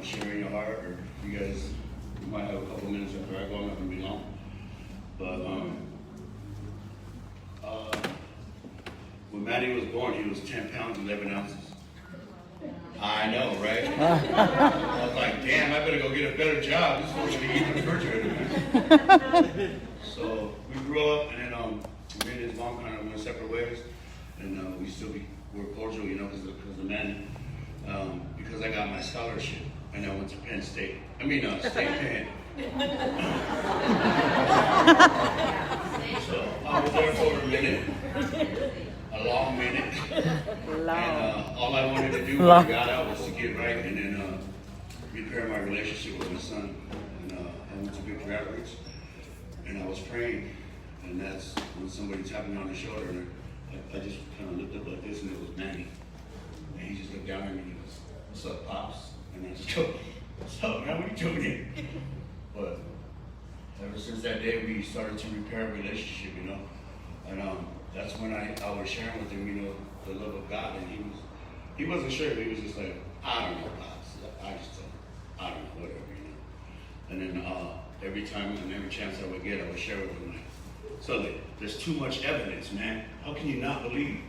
sharing your heart, or you guys might have a couple minutes after I go. I'm not gonna be long. But when Manny was born, he was 10 pounds, 11 ounces. I know, right? I was like, damn, I better go get a better job. This fool should be eating the refrigerator, man. So we grew up, and then me and his mom kind of went separate ways, and we're cordial, because of Manny. Because I got my scholarship, and I went to Penn State. State Penn. So I was there for a minute, a long minute. And all I wanted to do when I got out was to get right and then repair my relationship with my son. And I went to Big Rapids, and I was praying, and that's when somebody tapped me on the shoulder, and I just kind of looked up like this, and it was Manny. And he just looked down at me and he goes, "What's up, Pops?" And I just go, "What's up, man? What are you doing here?" But ever since that day, we started to repair a relationship, and that's when I was sharing with him, the love of God, and he wasn't sure. He was just like, "I don't know, Pops." I just told him, "I don't know, whatever, And then every time and every chance I would get, I would share with him, like, "So there's too much evidence, man. How can you not believe?"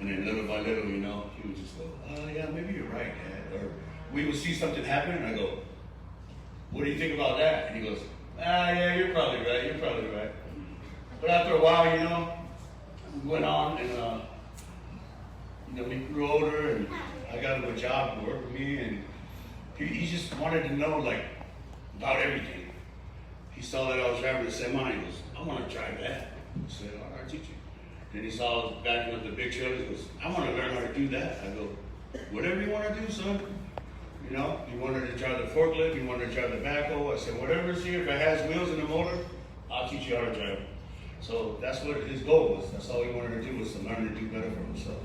And then little by little, he would just go, "Yeah, maybe you're right, Dad." Or we would see something happen, and I go, "What do you think about that?" And he goes, "Yeah, you're probably right. But after a while, we went on, and we grew older, and I got him a job to work with me, and he just wanted to know, like, about everything. He saw that I was driving the semi, and he goes, "I want to drive that." I said, "All right, teach you." Then he saw I was backing up the big trailers. He goes, "I want to learn how to do that." I go, "Whatever you want to do, son." You wanted to drive the forklift, you wanted to drive the backhoe. I said, "Whatever's here, if it has wheels and a motor, I'll teach you how to drive it." So that's what his goal was. That's all he wanted to do, was to learn to do better for himself.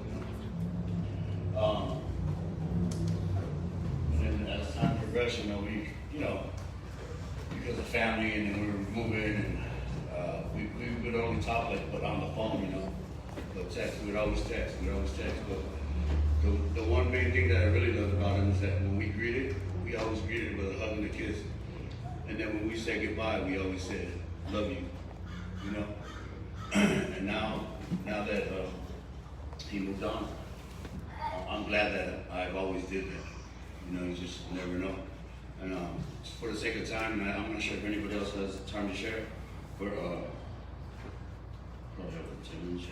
And then as time progressed, we, because of family, and then we were moving, and we would only talk but on the phone, but text. We would always text. But the one main thing that I really loved about him is that when we greeted, we always greeted with a hug and a kiss. And then when we said goodbye, we always said, "Love you," And now that he moved on, I'm glad that I've always did that. You just never know. And for the sake of time, and I'm not sure if anybody else has time to share, but probably have 10 minutes.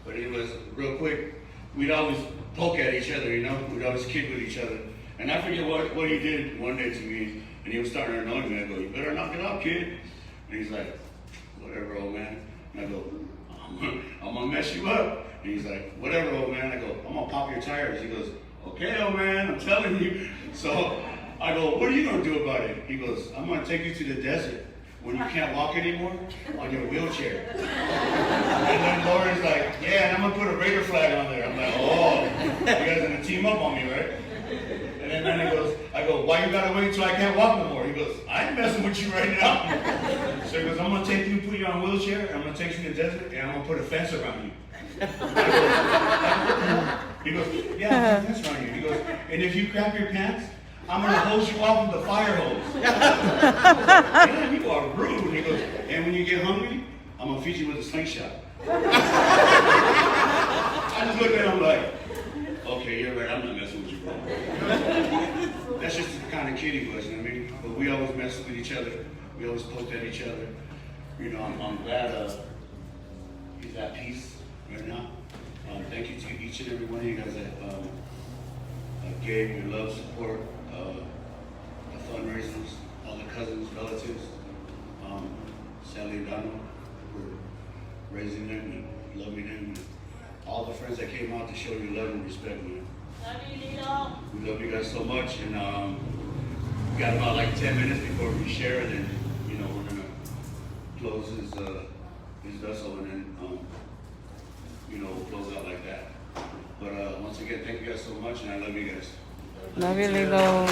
But anyways, real quick, we'd always poke at each other, We'd always kid with each other. And I forget what he did one day to me, and he was starting to annoy me. I go, "You better knock it out, kid." And he's like, "Whatever, old man." And I go, I'm gonna mess you up." And he's like, "Whatever, old man." I go, "I'm gonna pop your tires." He goes, "Okay, old man, I'm telling you." So I go, "What are you gonna do about it?" He goes, "I'm gonna take you to the desert when you can't walk anymore on your wheelchair." And then Lauren's like, "Yeah, and I'm gonna put a Raider flag on there." I'm like, "Oh, you guys are gonna team up on me, right?" And then Manny goes, I go, "Why you gotta wait till I can't walk no more?" He goes, "I ain't messing with you right now." So he goes, "I'm gonna take you, put you on a wheelchair, and I'm gonna take you to the desert, and I'm gonna put a fence around you." He goes, "Yeah, I'll put a fence around you." He goes, "And if you crap your pants, I'm gonna hose you off with the fire hose." "Yeah, you are rude." He goes, "And when you get hungry, I'm gonna feed you with a slingshot." I just looked at him like, "Okay, you're right, I'm not messing with you, bro." That's just the kind of kid he was, But we always messed with each other. We always poked at each other. I'm glad he's at peace right now. Thank you to each and every one of you guys that gave your love, support, the fundraisers, all the cousins, relatives, Salilo for raising them and loving them, and all the friends that came out to show you love and respect, man. We love you guys so much, and we got about like 10 minutes before we share, and then we're gonna close his vessel, and then we'll close out like that. But once again, thank you guys so much, and I love you guys. Love you, Lilo.